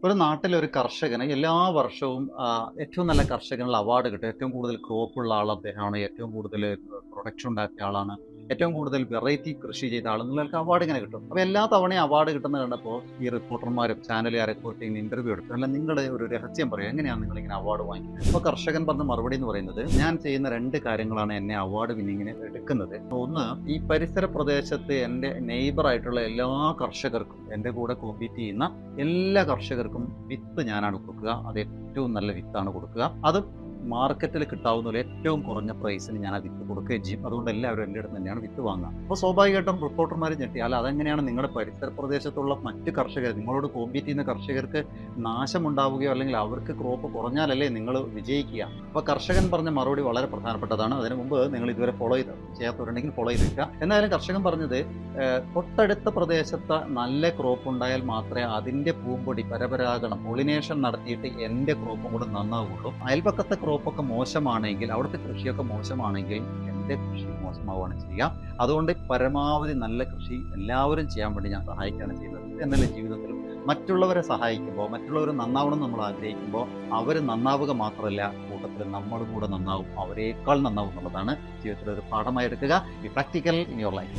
ഒരു നാട്ടിലൊരു കർഷകന് എല്ലാ വർഷവും ഏറ്റവും നല്ല കർഷകനുള്ള അവാർഡ് കിട്ടും. ഏറ്റവും കൂടുതൽ ക്രോപ്പുള്ള ആൾ അദ്ദേഹമാണ്. ഏറ്റവും കൂടുതൽ പ്രൊഡക്ഷൻ ഉണ്ടാക്കിയ ആളാണ്. ഏറ്റവും കൂടുതൽ വെറൈറ്റി കൃഷി ചെയ്ത ആളെന്നുള്ളവർക്ക് അവാർഡ് ഇങ്ങനെ കിട്ടും. അപ്പോൾ എല്ലാ തവണയും അവാർഡ് കിട്ടുന്നത് കണ്ടപ്പോൾ ഈ റിപ്പോർട്ടർമാരും ചാനലുകാരൊക്കെ പോയിട്ട് ഇങ്ങനെ ഇന്റർവ്യൂ എടുത്തു. അല്ല, നിങ്ങളുടെ ഒരു രഹസ്യം പറയും, എങ്ങനെയാണ് നിങ്ങളിങ്ങനെ അവാർഡ് വാങ്ങിക്കുന്നത്? അപ്പോൾ കർഷകൻ പറഞ്ഞ മറുപടി എന്ന് പറയുന്നത്, ഞാൻ ചെയ്യുന്ന 2 കാര്യങ്ങളാണ് എന്നെ അവാർഡ് വിന്നിങ്ങിന് എടുക്കുന്നത്. ഒന്ന്, ഈ പരിസര പ്രദേശത്ത് എൻ്റെ നെയ്ബറായിട്ടുള്ള എല്ലാ കർഷകർക്കും, എൻ്റെ കൂടെ കോമ്പീറ്റ് ചെയ്യുന്ന എല്ലാ കർഷകർക്കും വിത്ത് ഞാനാണ് കൊടുക്കുക. അത് ഏറ്റവും നല്ല വിത്താണ് കൊടുക്കുക. അത് മാർക്കറ്റിൽ കിട്ടാവുന്ന ഏറ്റവും കുറഞ്ഞ പ്രൈസിന് ഞാൻ ആ വിത്ത് കൊടുക്കുകയും ചെയ്യും. അതുകൊണ്ട് എല്ലാവരും എൻ്റെ അടുത്ത് തന്നെയാണ് വിത്ത് വാങ്ങുക. അപ്പോൾ സ്വാഭാവികമായിട്ടും റിപ്പോർട്ടർമാർ ഞെട്ടി, അല്ല അതെങ്ങനെയാണ് നിങ്ങളുടെ പരിസര പ്രദേശത്തുള്ള മറ്റ് കർഷകർ, നിങ്ങളോട് കോമ്പീറ്റ് ചെയ്യുന്ന കർഷകർക്ക് നാശമുണ്ടാവുകയോ അല്ലെങ്കിൽ അവർക്ക് ക്രോപ്പ് കുറഞ്ഞാലല്ലേ നിങ്ങൾ വിജയിക്കുക? അപ്പോൾ കർഷകൻ പറഞ്ഞ മറുപടി വളരെ പ്രധാനപ്പെട്ടതാണ്. അതിനു മുമ്പ് നിങ്ങൾ ഇതുവരെ ഫോളോ ചെയ്യാത്തവരുണ്ടെങ്കിൽ ഫോളോ ചെയ്തിരിക്കുക. എന്നാലും കർഷകൻ പറഞ്ഞത്, തൊട്ടടുത്ത പ്രദേശത്ത് നല്ല ക്രോപ്പ് ഉണ്ടായാൽ മാത്രമേ അതിൻ്റെ പൂമ്പൊടി പരപരാഗണം പോളിനേഷൻ നടത്തിയിട്ട് എൻ്റെ ക്രോപ്പും കൂടെ നന്നാവുള്ളൂ. അയൽപക്കത്തെ ക്രോപ്പൊക്കെ മോശമാണെങ്കിൽ, അവിടുത്തെ കൃഷിയൊക്കെ മോശമാണെങ്കിൽ എൻ്റെ കൃഷി മോശമാവുകയാണ് ചെയ്യുക. അതുകൊണ്ട് പരമാവധി നല്ല കൃഷി എല്ലാവരും ചെയ്യാൻ വേണ്ടി ഞാൻ സഹായിക്കുകയാണ് ചെയ്യുന്നത്. എന്നല്ല, ജീവിതത്തിൽ മറ്റുള്ളവരെ സഹായിക്കുമ്പോൾ, മറ്റുള്ളവർ നന്നാവണം നമ്മൾ ആഗ്രഹിക്കുമ്പോൾ അവർ നന്നാവുക മാത്രമല്ല, കൂട്ടത്തിൽ നമ്മളും കൂടെ നന്നാവും, അവരേക്കാൾ നന്നാവും എന്നുള്ളതാണ് ജീവിതത്തിൽ ഒരു പാഠമായി എടുക്കുക. B practical in your life.